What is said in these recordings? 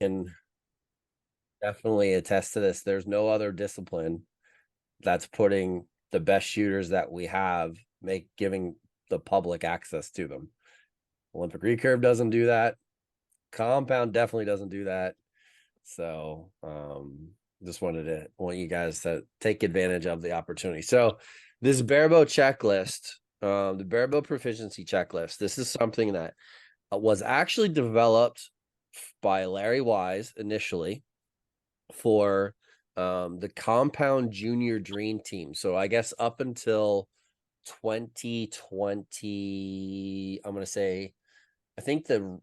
can definitely attest to this. There's no other discipline that's putting the best shooters that we have, giving the public access to them. Olympic recurve doesn't do that. Compound definitely doesn't do that. So just want you guys to take advantage of the opportunity. So this Barebow checklist, the Barebow proficiency checklist, this is something that was actually developed by Larry Wise initially for the compound junior dream team. So I guess up until 2020, I'm going to say, I think the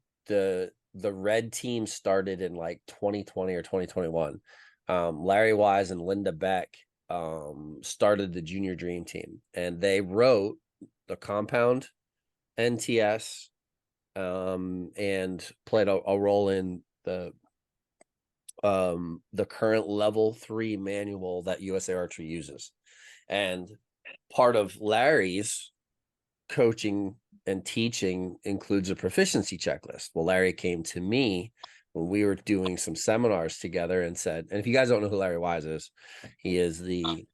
red team started in like 2020 or 2021. Larry Wise and Linda Beck started the junior dream team, and they wrote the compound NTS and played a role in the current level 3 manual that USA Archery uses. And part of Larry's coaching and teaching includes a proficiency checklist. Well, Larry came to me when we were doing some seminars together and said, and if you guys don't know who Larry Wise is, he is the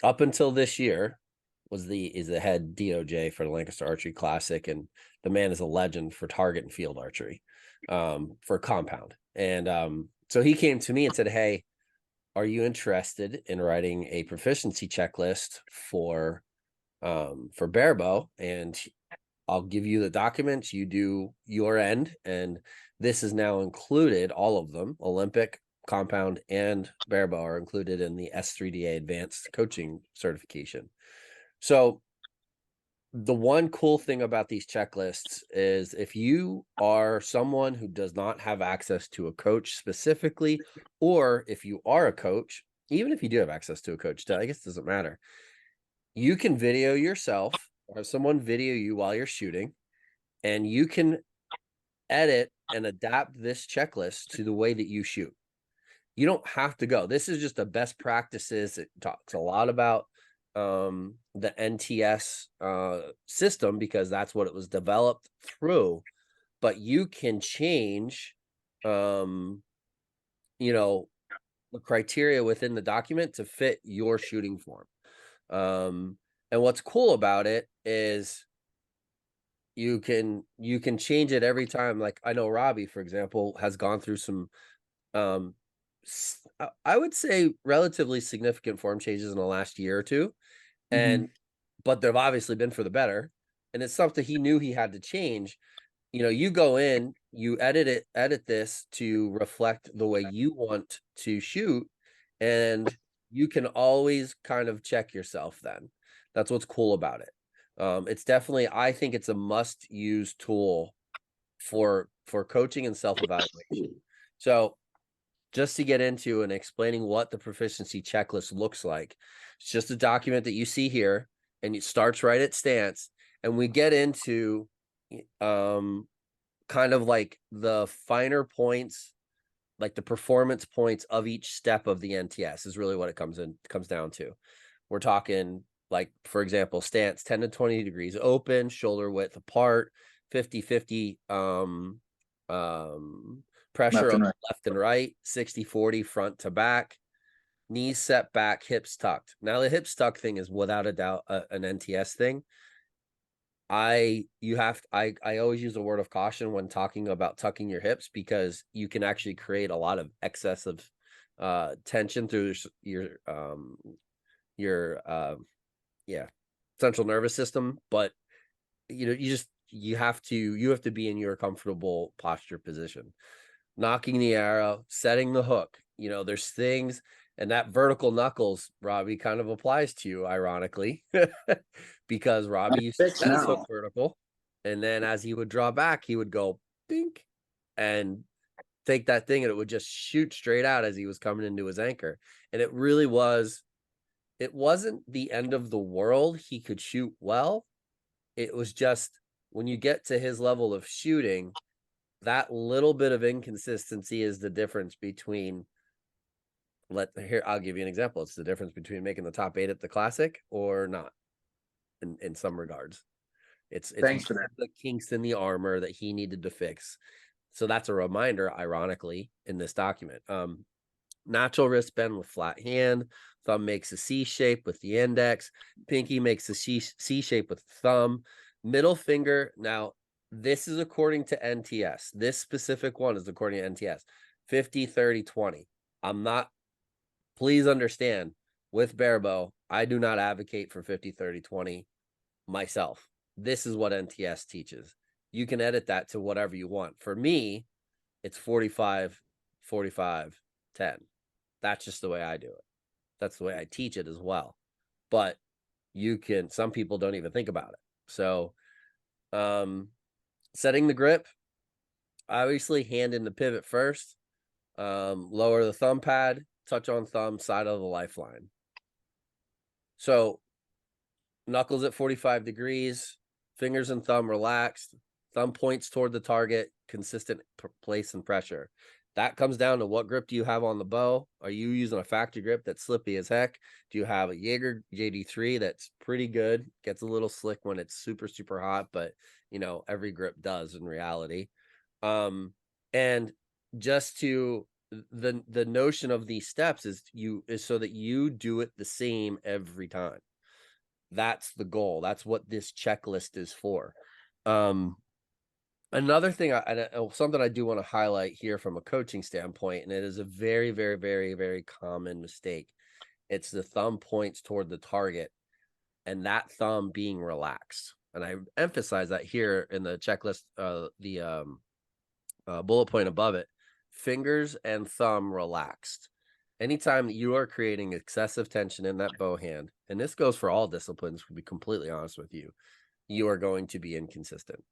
up until this year is the head DOJ for the Lancaster Archery Classic, and the man is a legend for target and field archery for compound. And so he came to me and said, hey, are you interested in writing a proficiency checklist for Barebow? And I'll give you the documents, you do your end, and this is now included, all of them, Olympic, compound, and Barebow are included in the S3DA advanced coaching certification. So the one cool thing about these checklists is if you are someone who does not have access to a coach specifically, or if you are a coach, even if you do have access to a coach, I guess it doesn't matter. You can video yourself or have someone video you while you're shooting, and you can edit and adapt this checklist to the way that you shoot. You don't have to go. This is just the best practices. It talks a lot about the NTS system because that's what it was developed through. But you can change, the criteria within the document to fit your shooting form. And what's cool about it is you can change it every time. Like I know Robbie, for example, has gone through some I would say relatively significant form changes in the last year or two. And but they've obviously been for the better. And it's something he knew he had to change. You go in, you edit this to reflect the way you want to shoot, and you can always kind of check yourself then. That's what's cool about it. It's definitely, I think it's a must-use tool for coaching and self-evaluation. So just to get into and explaining what the proficiency checklist looks like, it's just a document that you see here, and it starts right at stance, and we get into kind of like the finer points, like the performance points of each step of the NTS is really what it comes down to. We're talking, like, for example, stance 10 to 20 degrees open, shoulder width apart, 50-50 pressure on left and right, 60-40 front to back, knees set back, hips tucked. Now the hips tucked thing is without a doubt an NTS thing. I always use a word of caution when talking about tucking your hips, because you can actually create a lot of excessive tension through your central nervous system. But you have to be in your comfortable posture position. Knocking the arrow, setting the hook, there's things. And that vertical knuckles, Robbie, kind of applies to you, ironically, because Robbie used to set his hook vertical, and then as he would draw back, he would go dink and take that thing, and it would just shoot straight out as he was coming into his anchor. And it wasn't the end of the world. He could shoot well. It was just when you get to his level of shooting, that little bit of inconsistency is the difference between I'll give you an example. It's the difference between making the top 8 at the Classic or not in some regards. It's Thanks for that. the kinks in the armor that he needed to fix. So that's a reminder, ironically, in this document. Natural wrist bend with flat hand. Thumb makes a C shape with the index. Pinky makes a C shape with the thumb. Middle finger. Now, this is according to NTS. This specific one is according to NTS. 50, 30, 20. I'm not, please understand, with Barebow, I do not advocate for 50, 30, 20 myself. This is what NTS teaches. You can edit that to whatever you want. For me, it's 45, 45, 10. That's just the way I do it. That's the way I teach it as well. But you can, some people don't even think about it. So, setting the grip, obviously hand in the pivot first, lower the thumb pad, touch on thumb, side of the lifeline. So knuckles at 45 degrees, fingers and thumb relaxed, thumb points toward the target, consistent place and pressure. That comes down to what grip do you have on the bow? Are you using a factory grip that's slippy as heck? Do you have a Jaeger JD3 that's pretty good? Gets a little slick when it's super, super hot, but you know, every grip does in reality. And just to the notion of these steps is so that you do it the same every time. That's the goal. That's what this checklist is for. Another thing, something I do want to highlight here from a coaching standpoint, and it is a very, very, very, very common mistake. It's the thumb points toward the target and that thumb being relaxed. And I emphasize that here in the checklist, bullet point above it, fingers and thumb relaxed. Anytime that you are creating excessive tension in that bow hand, and this goes for all disciplines, to be completely honest with you, you are going to be inconsistent.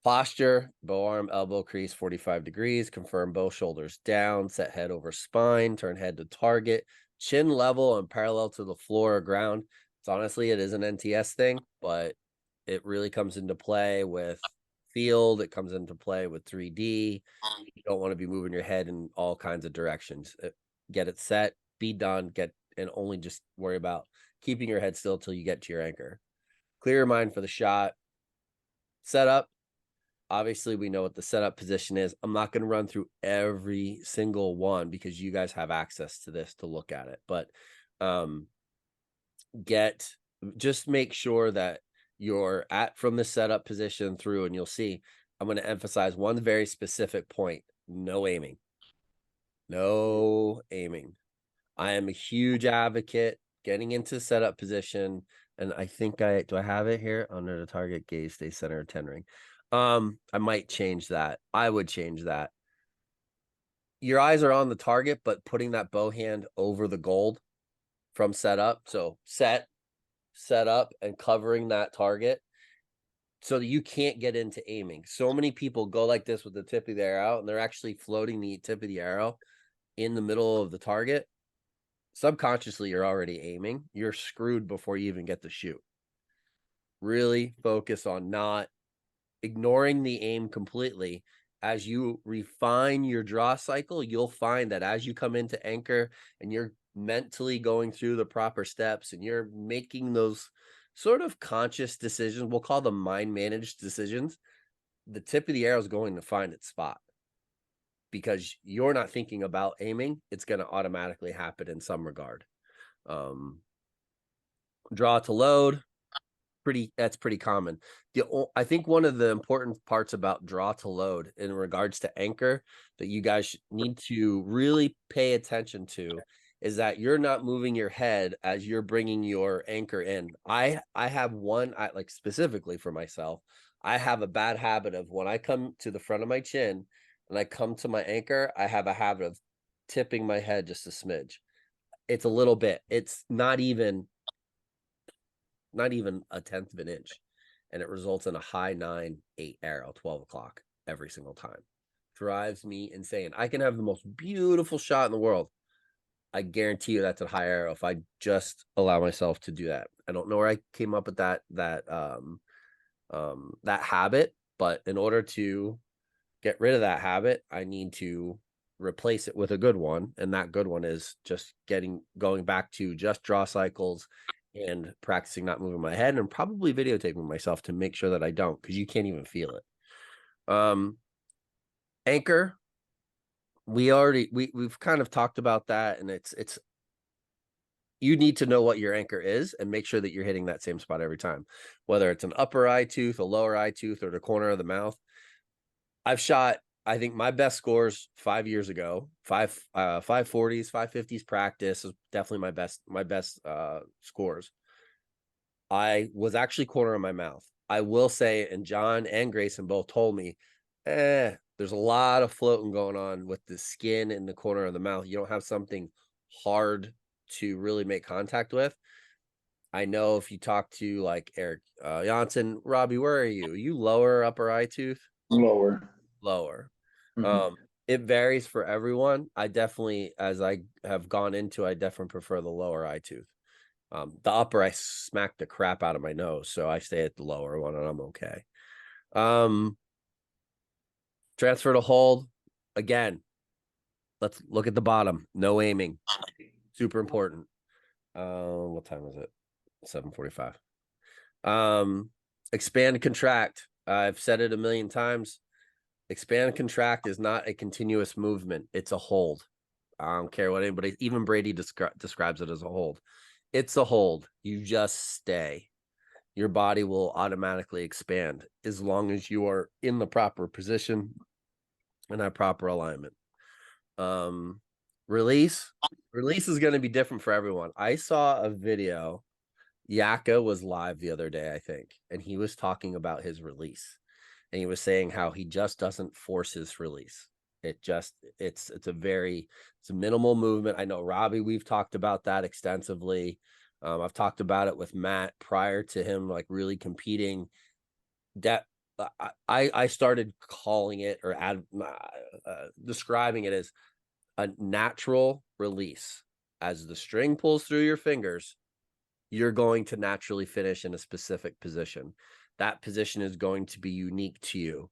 Posture, bow arm, elbow crease 45 degrees, confirm both shoulders down, set head over spine, turn head to target, chin level and parallel to the floor or ground. It's honestly, it is an NTS thing, but it really comes into play with field. It comes into play with 3D. You don't want to be moving your head in all kinds of directions. Get it set, be done, and only just worry about keeping your head still till you get to your anchor. Clear your mind for the shot. Set up. Obviously, we know what the setup position is. I'm not going to run through every single one because you guys have access to this to look at it. But just make sure that you're from the setup position through, and you'll see I'm going to emphasize one very specific point: no aiming. No aiming. I am a huge advocate getting into setup position, and I think do I have it here under the target, gaze, stay center, 10 ring. I might change that. I would change that. Your eyes are on the target, but putting that bow hand over the gold from setup. So set up, and covering that target so that you can't get into aiming. So many people go like this with the tip of the arrow, and they're actually floating the tip of the arrow in the middle of the target. Subconsciously, you're already aiming. You're screwed before you even get to shoot. Really focus on not ignoring the aim completely. As you refine your draw cycle, you'll find that as you come into anchor and you're mentally going through the proper steps and you're making those sort of conscious decisions, we'll call them mind managed decisions, the tip of the arrow is going to find its spot because you're not thinking about aiming. It's going to automatically happen in some regard. Draw to load. That's pretty common. I think one of the important parts about draw to load in regards to anchor that you guys need to really pay attention to is that you're not moving your head as you're bringing your anchor in. I have like specifically for myself, I have a bad habit of when I come to the front of my chin and I come to my anchor, I have a habit of tipping my head just a smidge. It's a little bit. It's not even a tenth of an inch, and it results in a high 9-8 arrow 12 o'clock every single time. Drives me insane. I can have the most beautiful shot in the world. I guarantee you that's a high arrow if I just allow myself to do that. I don't know where I came up with that habit, but in order to get rid of that habit, I need to replace it with a good one, and that good one is just going back to just draw cycles and practicing not moving my head, and probably videotaping myself to make sure that I don't, because you can't even feel it. Um, Anchor, we've kind of talked about that, and it's you need to know what your anchor is and make sure that you're hitting that same spot every time, whether it's an upper eye tooth, a lower eye tooth, or the corner of the mouth. I've shot, I think my best scores 5 years ago, 540s, 550s practice is definitely my best scores. I was actually corner of my mouth. I will say, and John and Grayson both told me, there's a lot of floating going on with the skin in the corner of the mouth. You don't have something hard to really make contact with. I know if you talk to like Eric Janssen, Robbie, where are you? Are you lower, upper eye tooth? Lower. Lower. Mm-hmm. It varies for everyone. I definitely, as I have gone into, I definitely prefer the lower eye tooth. The upper, I smacked the crap out of my nose, so I stay at the lower one, and I'm okay. Transfer to hold. Again, let's look at the bottom. No aiming. Super important. What time is it? 7:45. Expand and contract. I've said it a million times. Expand and contract is not a continuous movement. It's a hold. I don't care what anybody, even Brady describes it as a hold. It's a hold. You just stay. Your body will automatically expand as long as you are in the proper position and have proper alignment. Um, release. Release is going to be different for everyone. I saw a video. Yaka was live the other day, I think, and he was talking about his release. And he was saying how he just doesn't force his release. It's a minimal movement. I know Robbie, we've talked about that extensively. I've talked about it with Matt prior to him like really competing. That I started calling it or describing it as a natural release. As the string pulls through your fingers, you're going to naturally finish in a specific position. That position is going to be unique to you.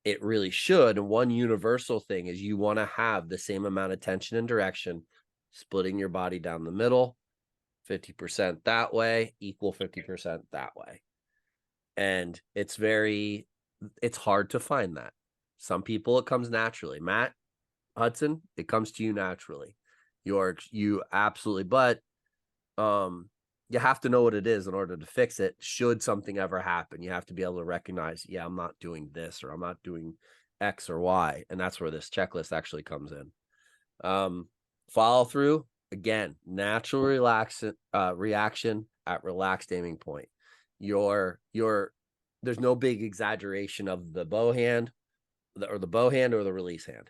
It really should. And one universal thing is you want to have the same amount of tension and direction, splitting your body down the middle, 50% that way, equal 50% that way. And it's hard to find that. Some people, it comes naturally. Matt Hudson, it comes to you naturally. You absolutely, but you have to know what it is in order to fix it. Should something ever happen, you have to be able to recognize, yeah, I'm not doing this or I'm not doing X or Y. And that's where this checklist actually comes in. Follow through, again, natural reaction at relaxed aiming point. There's no big exaggeration of the bow hand or the release hand.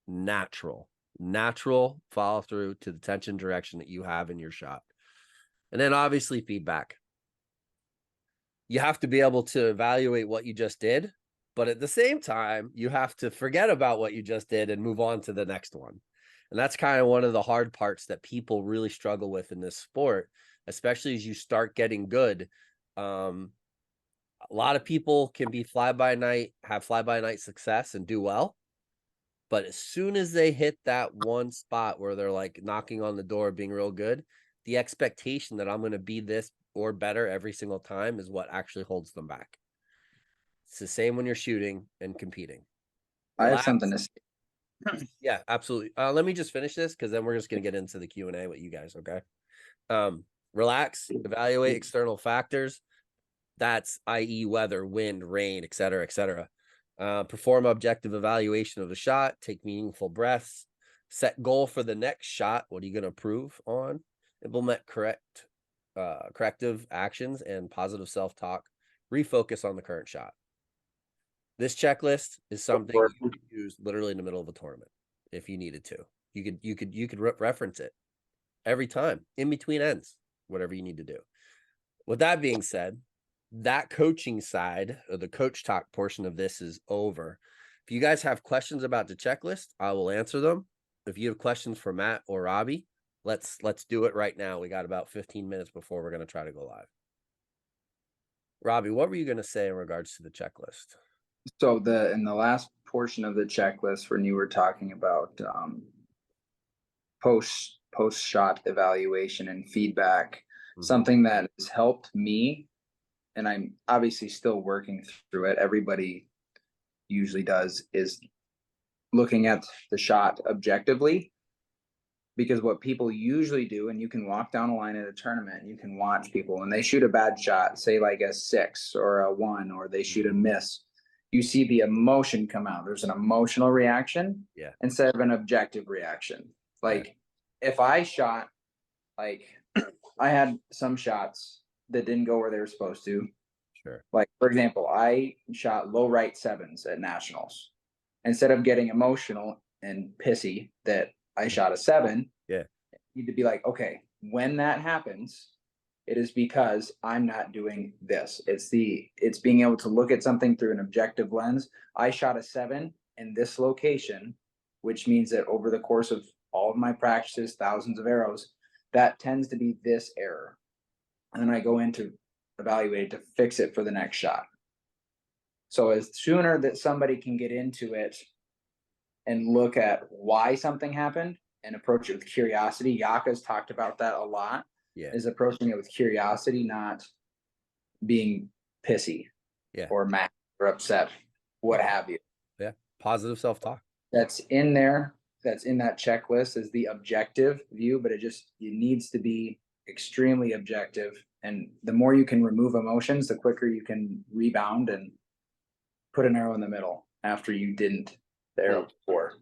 Natural follow through to the tension direction that you have in your shot. And then obviously feedback. You have to be able to evaluate what you just did, but at the same time, you have to forget about what you just did and move on to the next one. And that's kind of one of the hard parts that people really struggle with in this sport, especially as you start getting good. A lot of people can be have fly by night success and do well. But as soon as they hit that one spot where they're like knocking on the door, being real good, the expectation that I'm going to be this or better every single time is what actually holds them back. It's the same when you're shooting and competing. I have something Relax. to say. Yeah, absolutely. Let me just finish this because then we're just going to get into the Q&A with you guys. Okay. Relax, evaluate external factors. That's i.e. weather, wind, rain, et cetera, et cetera. Perform objective evaluation of the shot, take meaningful breaths, set goal for the next shot. What are you going to improve on? Implement corrective actions and positive self-talk. Refocus on the current shot. This checklist is something you could use literally in the middle of a tournament if you needed to. You could reference it every time in between ends, whatever you need to do. With that being said, that coaching side or the coach talk portion of this is over. If you guys have questions about the checklist, I will answer them. If you have questions for Matt or Robbie, let's do it right now. We got about 15 minutes before we're going to try to go live. Robbie, what were you going to say in regards to the checklist? So in the last portion of the checklist, when you were talking about post shot evaluation and feedback, something that has helped me, and I'm obviously still working through it. Everybody usually does is looking at the shot objectively. Because what people usually do, and you can walk down a line at a tournament and you can watch people when they shoot a bad shot, say like a 6 or a 1, or they shoot a miss, you see the emotion come out. There's an emotional reaction instead of an objective reaction. Like if I shot, like I had some shots that didn't go where they were supposed to. Sure. Like, for example, I shot low right 7s at nationals. Instead of getting emotional and pissy that I shot a 7, you need to be like, okay, when that happens, it is because I'm not doing this. It's being able to look at something through an objective lens. I shot a 7 in this location, which means that over the course of all of my practices, thousands of arrows, that tends to be this error. And then I go in to evaluate to fix it for the next shot. So as sooner that somebody can get into it and look at why something happened and approach it with curiosity. Yaka's talked about that a lot. Is approaching it with curiosity, not being pissy or mad or upset, what have you. Yeah. Positive self-talk. That's in there. That's in that checklist is the objective view, but it needs to be extremely objective. And the more you can remove emotions, the quicker you can rebound and put an arrow in the middle after you didn't the arrow before.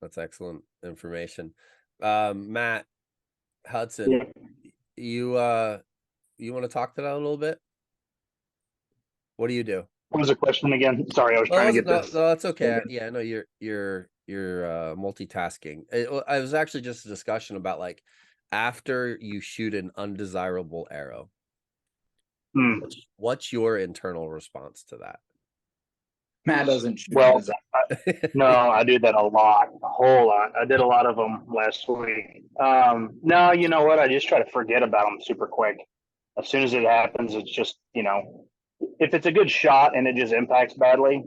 That's excellent information. Matt Hudson, you want to talk to that a little bit? What do you do? What was the question again? Sorry, I was trying to get this. No, that's okay. Yeah, no, you're multitasking. It was actually just a discussion about like after you shoot an undesirable arrow, what's your internal response to that? Matt doesn't shoot. Well, no, I do that a lot, a whole lot. I did a lot of them last week. No, you know what? I just try to forget about them super quick. As soon as it happens, it's just, if it's a good shot and it just impacts badly,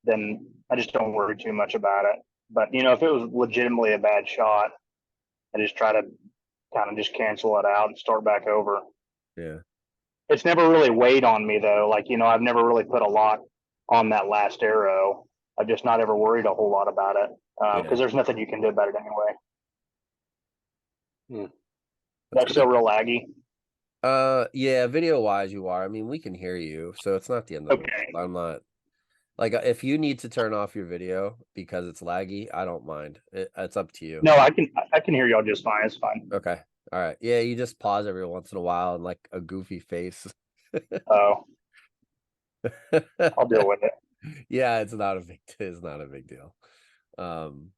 then I just don't worry too much about it. But, if it was legitimately a bad shot, I just try to kind of just cancel it out and start back over. Yeah. It's never really weighed on me, though. Like, I've never really put a lot on that last arrow. I've just not ever worried a whole lot about it because there's nothing you can do about it anyway. That's still real laggy. Yeah, video wise you are. I mean, we can hear you, so it's not the end of the world. I'm not like if you need to turn off your video because it's laggy, I don't mind. It's up to you. No, I can hear y'all just fine. It's fine. Okay. All right. Yeah, you just pause every once in a while and like a goofy face. Oh. I'll deal with it. Yeah, it's not a big deal. I'm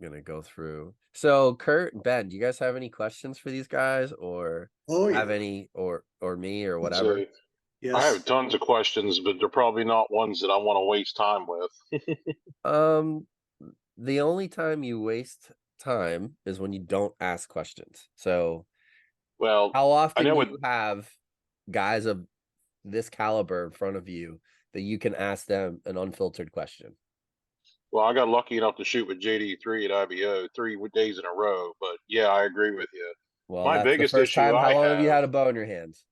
gonna go through. So Kurt and Ben, do you guys have any questions for these guys or have any or me or whatever? Yes. I have tons of questions, but they're probably not ones that I want to waste time with. The only time you waste time is when you don't ask questions. So well, how often do you have guys of this caliber in front of you that you can ask them an unfiltered question? Well, I got lucky enough to shoot with JD3 at IBO 3 days in a row, but yeah, I agree with you. Well, my that's biggest the first issue time. How long have you had a bow in your hands?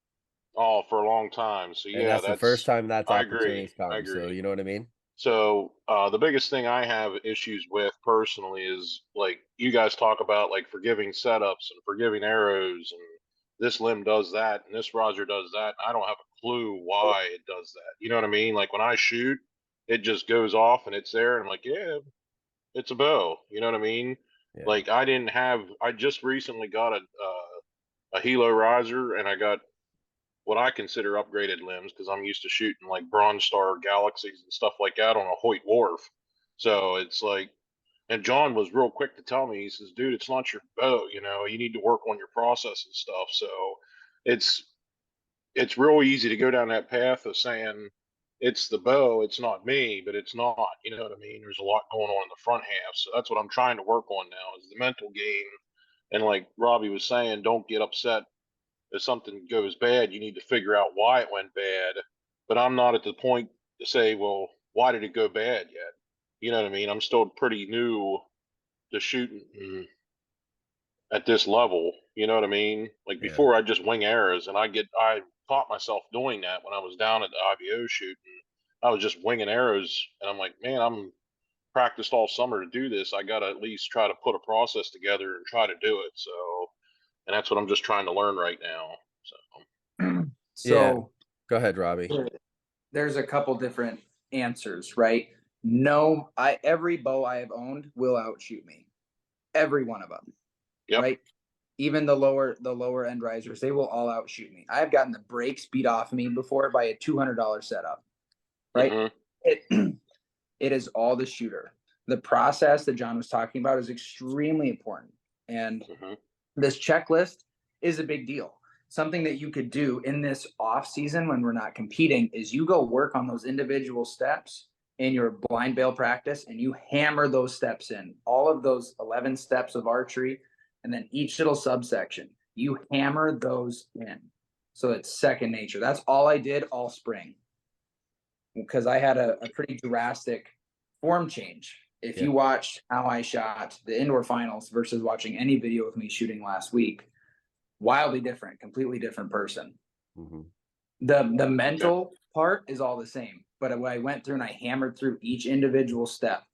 Oh, for a long time. So and yeah, that's the first time that's opportunity's come. I agree. So you know what I mean? So the biggest thing I have issues with personally is like you guys talk about like forgiving setups and forgiving arrows and this limb does that and this Roger does that. I don't have a clue why it does that. You know what I mean? Like when I shoot, it just goes off and it's there and I'm like, yeah, it's a bow. You know what I mean? Yeah. Like I just recently got a Hilo riser and I got what I consider upgraded limbs because I'm used to shooting like Bronze Star Galaxies and stuff like that on a Hoyt Wharf. So it's like, and John was real quick to tell me, he says, dude, it's not your bow, you need to work on your process and stuff. So it's real easy to go down that path of saying it's the bow, it's not me, but it's not, you know what I mean? There's a lot going on in the front half. So that's what I'm trying to work on now is the mental game. And like Robbie was saying, don't get upset if something goes bad, you need to figure out why it went bad. But I'm not at the point to say, well, why did it go bad yet? You know what I mean? I'm still pretty new to shooting at this level. You know what I mean? Like before, I just wing arrows, and I caught myself doing that when I was down at the IBO shooting. I was just winging arrows, and I'm like, man, I'm practiced all summer to do this. I got to at least try to put a process together and try to do it. So, and that's what I'm just trying to learn right now. So, Yeah. So Go ahead, Robbie. there's a couple different answers, right? No, every bow I have owned will outshoot me. Every one of them, yep. right? Even the lower end risers, they will all outshoot me. I've gotten the brakes beat off me before by a $200 setup, right? Mm-hmm. It it is all the shooter. The process that John was talking about is extremely important, and Mm-hmm. this checklist is a big deal. Something that you could do in this off season when we're not competing is you go work on those individual steps in your blind bail practice, and you hammer those steps in, all of those 11 steps of archery, and then each little subsection, you hammer those in. So it's second nature. That's all I did all spring, because I had a pretty drastic form change. If you watched how I shot the indoor finals versus watching any video of me shooting last week, wildly different, completely different person. Mm-hmm. The mental part is all the same, but when I went through and I hammered through each individual step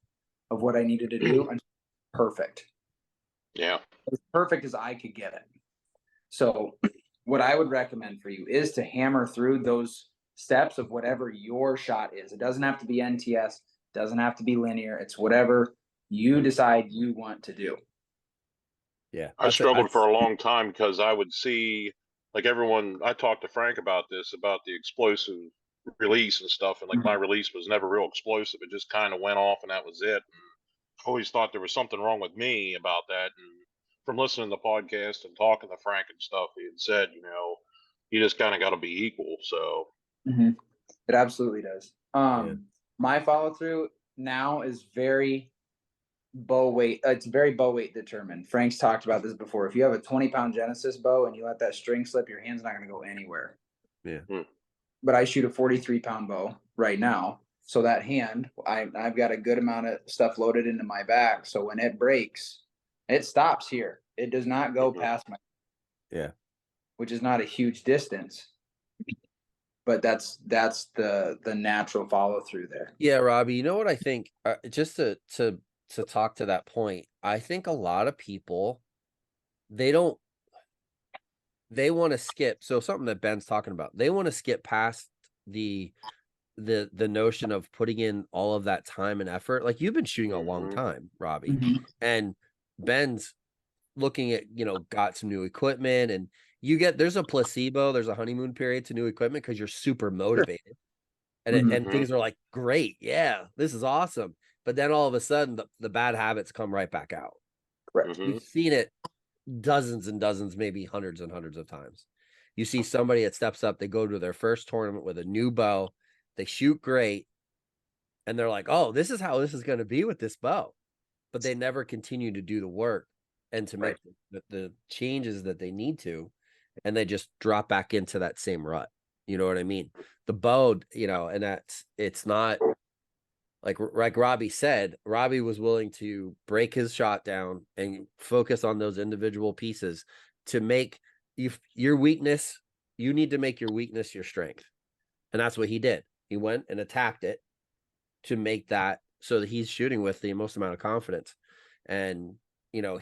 of what I needed to do, and perfect. Yeah. As perfect as I could get it. So what I would recommend for you is to hammer through those steps of whatever your shot is. It doesn't have to be NTS, doesn't have to be linear. It's whatever you decide you want to do. Yeah. I struggled for a long time because I would see, like, everyone, I talked to Frank about this, about the explosive release and stuff. And like my release was never real explosive. It just kind of went off and that was it. And I always thought there was something wrong with me about that. And from listening to the podcast and talking to Frank and stuff, he had said, you just kind of got to be equal. So It absolutely does. My follow through now is very bow weight. It's very bow weight determined. Frank's talked about this before. If you have a 20-pound Genesis bow and you let that string slip, your hand's not going to go anywhere. Yeah. But I shoot a 43-pound bow right now. So that hand, I've got a good amount of stuff loaded into my back. So when it breaks, it stops here. It does not go past my, which is not a huge distance. But that's the natural follow through there. Yeah, Robbie, you know what I think? Just to talk to that point, I think a lot of people, they want to skip. So something that Ben's talking about, they want to skip past the notion of putting in all of that time and effort. Like, you've been shooting a long time, Robbie, and Ben's looking at, got some new equipment, and there's a placebo, there's a honeymoon period to new equipment because you're super motivated. And things are like, great, yeah, this is awesome. But then all of a sudden, the bad habits come right back out. Correct. You've seen it dozens and dozens, maybe hundreds and hundreds of times. You see somebody that steps up, they go to their first tournament with a new bow, they shoot great, and they're like, oh, this is how this is going to be with this bow. But they never continue to do the work and to make the changes that they need to, and they just drop back into that same rut. You know what I mean? The bow, and it's not like Robbie said. Robbie was willing to break his shot down and focus on those individual pieces to make your weakness. You need to make your weakness your strength. And that's what he did. He went and attacked it to make that so that he's shooting with the most amount of confidence. And,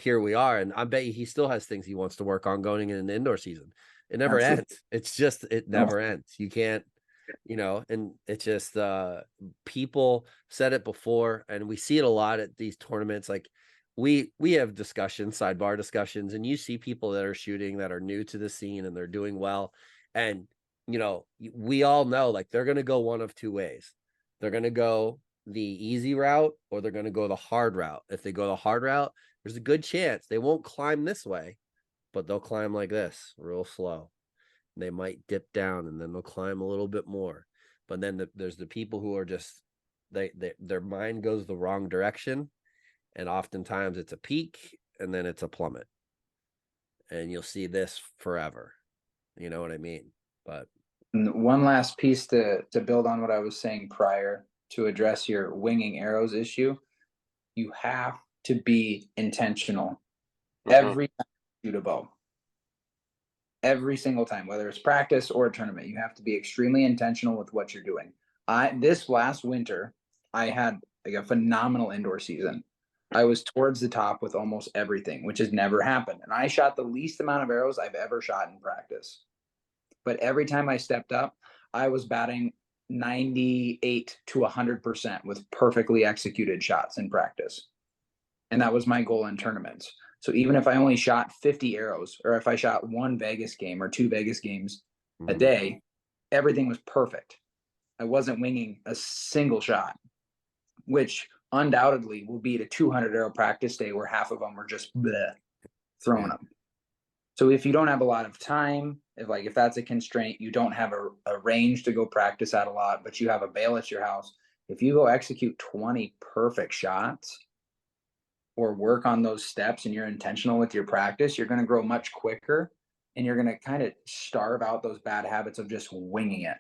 here we are. And I bet you he still has things he wants to work on going in the indoor season. It never ends. It's just, it never ends. You can't, and it's just, people said it before, and we see it a lot at these tournaments. Like, we have sidebar discussions, and you see people that are shooting that are new to the scene and they're doing well. And, we all know, like, they're going to go one of two ways. They're going to go the easy route, or they're going to go the hard route. If they go the hard route, there's a good chance they won't climb this way, but they'll climb like this, real slow. They might dip down, and then they'll climb a little bit more. But then there's the people who are just, their mind goes the wrong direction, and oftentimes it's a peak and then it's a plummet. And you'll see this forever. You know what I mean? But one last piece to build on what I was saying prior, to address your winging arrows issue, you have to be intentional every time you shoot a bow. Every single time, whether it's practice or a tournament, you have to be extremely intentional with what you're doing. This last winter, I had like a phenomenal indoor season. I was towards the top with almost everything, which has never happened. And I shot the least amount of arrows I've ever shot in practice. But every time I stepped up, I was batting 98 to 100% with perfectly executed shots in practice. And that was my goal in tournaments. So even if I only shot 50 arrows, or if I shot 1 Vegas game or 2 Vegas games a day, everything was perfect. I wasn't winging a single shot, which undoubtedly will beat a 200 arrow practice day where half of them were just bleh, throwing them. So if you don't have a lot of time, if that's a constraint, you don't have a range to go practice at a lot, but you have a bail at your house, if you go execute 20 perfect shots or work on those steps and you're intentional with your practice, you're going to grow much quicker, and you're going to kind of starve out those bad habits of just winging it.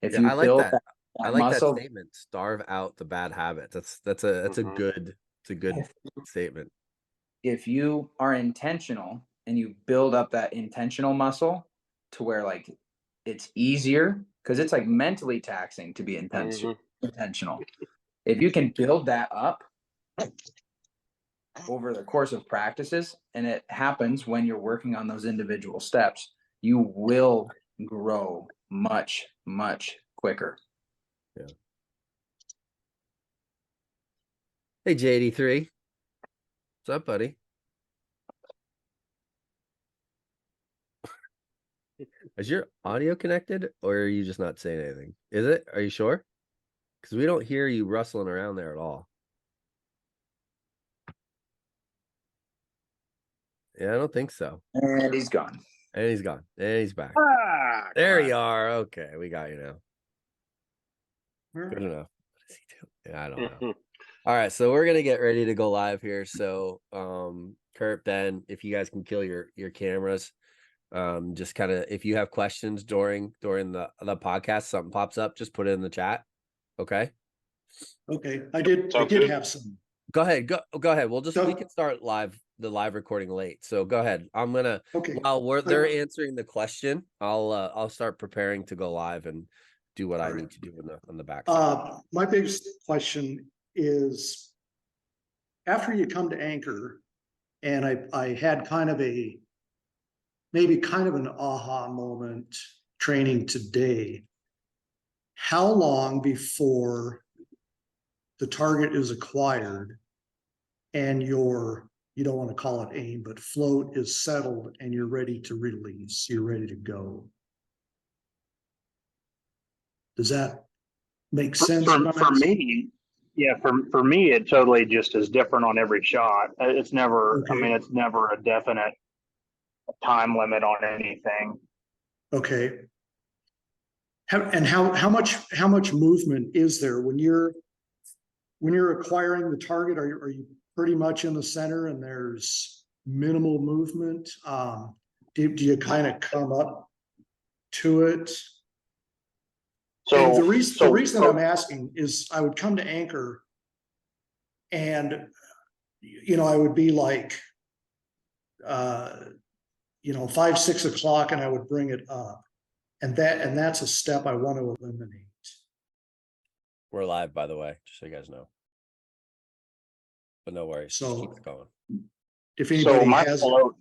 If you I like build that. I like muscle, that statement. Starve out the bad habits. That's a good statement. if you are intentional and you build up that intentional intentional to where like it's easier, because it's like mentally taxing to be intentional. If you can build that up over the course of practices, and it happens when you're working on those individual steps, you will grow much, much quicker. Yeah. Hey, J83. What's up, buddy? Is your audio connected, or are you just not saying anything? Is it? Are you sure? Because we don't hear you rustling around there at all. Yeah, I don't think so. And he's gone. And he's gone. And he's back. Ah, There you are. Okay, we got you now. Good enough. What does he do? Yeah, I don't know. All right, so we're gonna get ready to go live here. So, Kurt, Ben, if you guys can kill your cameras, just kind of, if you have questions during the podcast, something pops up, just put it in the chat. Okay. Okay, I did have some. Go ahead. Go ahead. We can start the live recording late. So go ahead. I'm gonna, while they're answering the question, I'll start preparing to go live and do what I need to do on the back. My biggest question is, after you come to Anchor, and I had maybe kind of an aha moment training today. How long before the target is acquired and you don't want to call it aim, but float is settled and you're ready to release, you're ready to go? Does that make sense? For me, yeah, for me, it totally just is different on every shot. It's never, Okay. I mean, it's never a definite time limit on anything. Okay. How much movement is there when you're acquiring the target? Are you pretty much in the center and there's minimal movement? Do you kind of come up to it? So the reason I'm asking is I would come to Anchor and, I would be like, 5, 6 o'clock, and I would bring it up. And that's a step I want to eliminate. We're live, by the way, just so you guys know. But no worries. So keep it going. If anybody has float,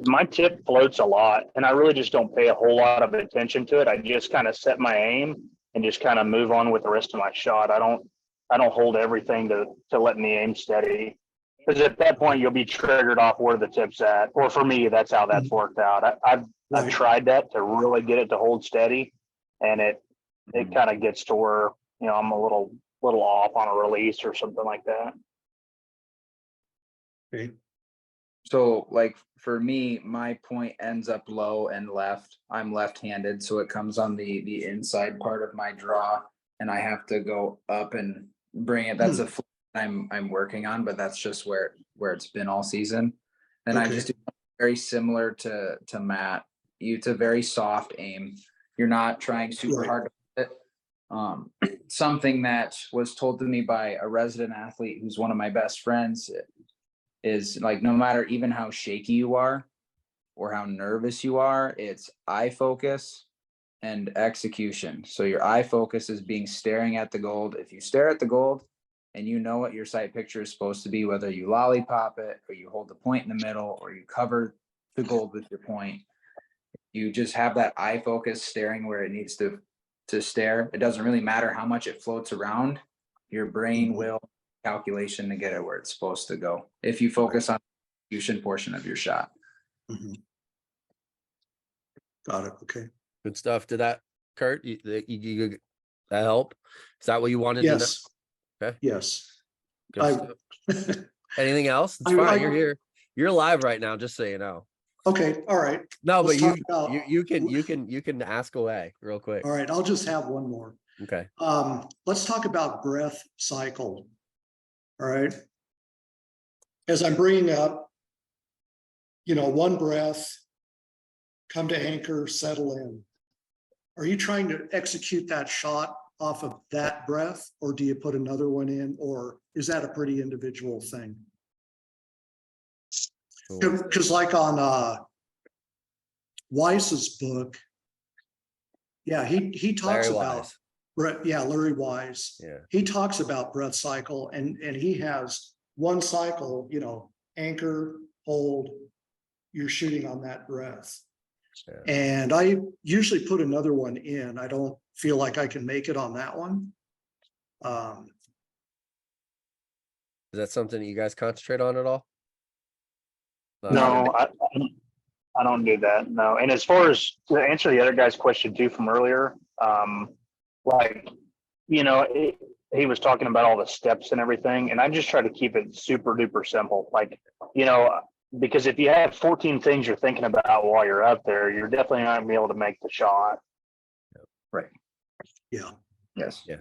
my tip floats a lot, and I really just don't pay a whole lot of attention to it. I just kind of set my aim and just kind of move on with the rest of my shot. I don't hold everything to letting the aim steady, because at that point you'll be triggered off where the tip's at. Or for me, that's how that's worked out. I've tried that to really get it to hold steady, and it kind of gets to where I'm a little off on a release or something like that. Okay. So like for me, my point ends up low and left. I'm left-handed, so it comes on the inside part of my draw, and I have to go up and bring it. That's a I'm working on, but that's just where it's been all season. And I just do very similar to Matt. It's a very soft aim. You're not trying super hard to hit it. Something that was told to me by a resident athlete who's one of my best friends is like, no matter even how shaky you are or how nervous you are, it's eye focus and execution. So your eye focus is staring at the gold. If you stare at the gold and you know what your sight picture is supposed to be, whether you lollipop it or you hold the point in the middle or you cover the gold with your point, you just have that eye focus staring where it needs to stare. It doesn't really matter how much it floats around. Your brain will calculation to get it where it's supposed to go if you focus on the execution portion of your shot. Got it. Okay. Good stuff. Did that, Kurt? You that help? Is that what you wanted to know? Yes. Okay. Yes. Good stuff. Anything else? It's fine. You're here. You're live right now, just so you know. Okay. All right. No, Let's but talk you about- can ask away real quick. All right. I'll just have one more. Okay. Let's talk about breath cycle. All right. As I'm bringing up, one breath, come to anchor, settle in. Are you trying to execute that shot off of that breath, or do you put another one in, or is that a pretty individual thing? Because like on Weiss's book, yeah, he talks about breath. Yeah, Larry Weiss. Yeah. He talks about breath cycle, and he has one cycle, anchor, hold, you're shooting on that breath. Yeah. And I usually put another one in. I don't feel like I can make it on that one. Is that something that you guys concentrate on at all? No, I don't do that. No. And as far as to answer the other guy's question too from earlier, he was talking about all the steps and everything, and I just try to keep it super duper simple. Because if you have 14 things you're thinking about while you're up there, you're definitely not gonna be able to make the shot. Right. Yeah. Yes. Yeah.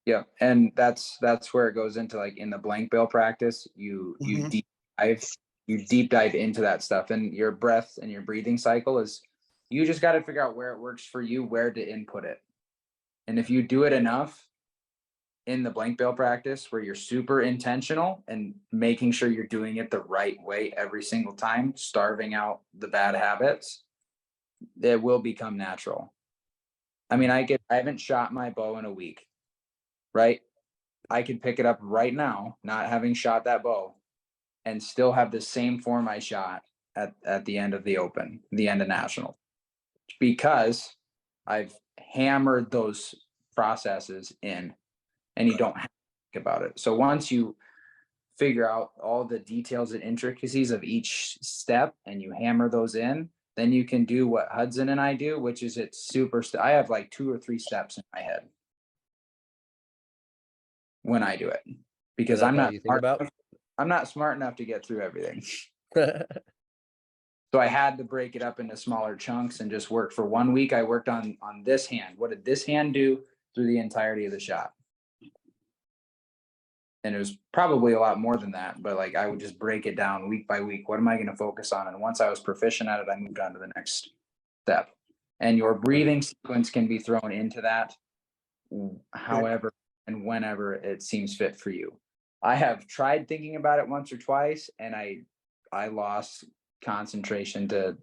Yeah. And that's where it goes into, like, in the blank bill practice, you deep dive into that stuff, and your breath and your breathing cycle is, you just got to figure out where it works for you, where to input it. And if you do it enough in the blank bill practice where you're super intentional and making sure you're doing it the right way every single time, starving out the bad habits, it will become natural. I mean, I haven't shot my bow in a week, right? I could pick it up right now, not having shot that bow, and still have the same form I shot at the end of the Open, the end of National, because I've hammered those processes in, and you don't have to think about it. So once you figure out all the details and intricacies of each step and you hammer those in, then you can do what Hudson and I do, which is I have like 2 or 3 steps in my head when I do it, because I'm not smart enough to get through everything. So I had to break it up into smaller chunks and just work. For 1 week, I worked on this hand. What did this hand do through the entirety of the shot? And it was probably a lot more than that, but like, I would just break it down week by week. What am I going to focus on? And once I was proficient at it, I moved on to the next step. And your breathing sequence can be thrown into that however and whenever it seems fit for you. I have tried thinking about it once or twice, and I lost concentration to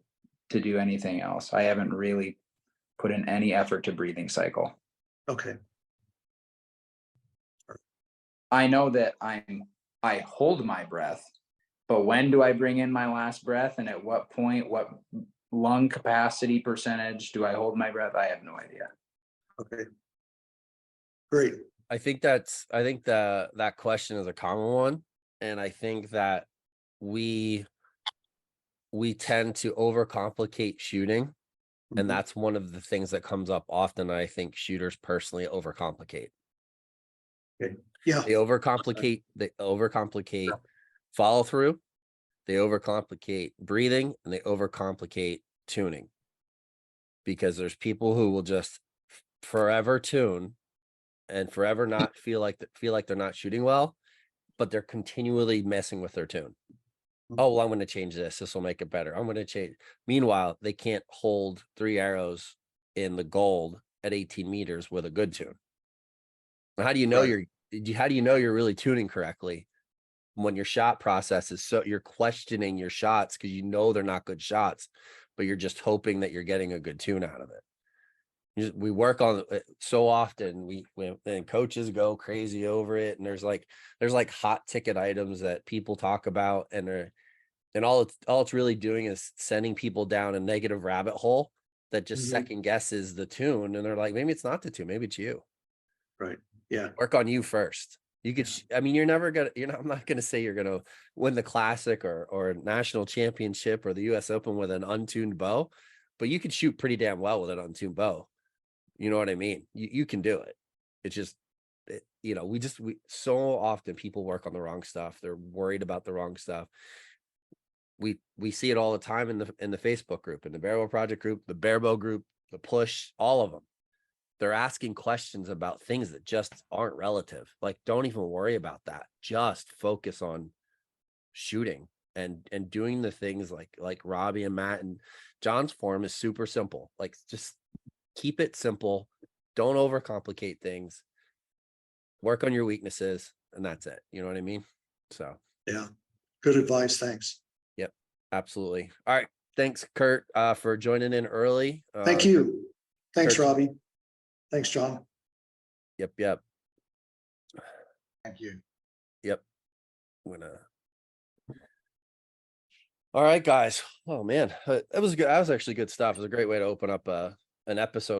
do anything else. I haven't really put in any effort to breathing cycle. Okay. I know that I hold my breath, but when do I bring in my last breath, and at what point, what lung capacity percentage do I hold my breath? I have no idea. Okay. Great. I think that question is a common one. And I think that we tend to overcomplicate shooting. And that's one of the things that comes up often. I think shooters personally overcomplicate. Okay. Yeah. They overcomplicate follow through, they overcomplicate breathing, and they overcomplicate tuning. Because there's people who will just forever tune and forever not feel like they're not shooting well, but they're continually messing with their tune. Oh, well, I'm going to change this. This will make it better. I'm going to change. Meanwhile, they can't hold 3 arrows in the gold at 18 meters with a good tune. How do you know how do you know you're really tuning correctly when your shot process is you're questioning your shots because you know they're not good shots, but you're just hoping that you're getting a good tune out of it. We work on it so often. And coaches go crazy over it, and there's like hot ticket items that people talk about, and all it's really doing is sending people down a negative rabbit hole that just second guesses the tune, and they're like, maybe it's not the tune, maybe it's you. Right. Yeah. Work on you first. You could, I mean, I'm not gonna say you're gonna win the classic or national championship or the US Open with an untuned bow, but you could shoot pretty damn well with an untuned bow. You know what I mean? You can do it. It's just, we so often people work on the wrong stuff. They're worried about the wrong stuff. We see it all the time in the Facebook group, in the Barebow Project group, the Barebow group, the Push, all of them. They're asking questions about things that just aren't relative. Like, don't even worry about that. Just focus on shooting and doing the things like Robbie and Matt and John's form is super simple. Like, just keep it simple. Don't overcomplicate things. Work on your weaknesses, and that's it. You know what I mean? So Yeah. Good advice. Thanks. Yep, absolutely. All right. Thanks, Kurt, for joining in early. Thank you. Thanks, Kurt. Robbie. Thanks, John. Yep. Thank you. Yep. All right, guys. Oh man, that was good. That was actually good stuff. It was a great way to open up an episode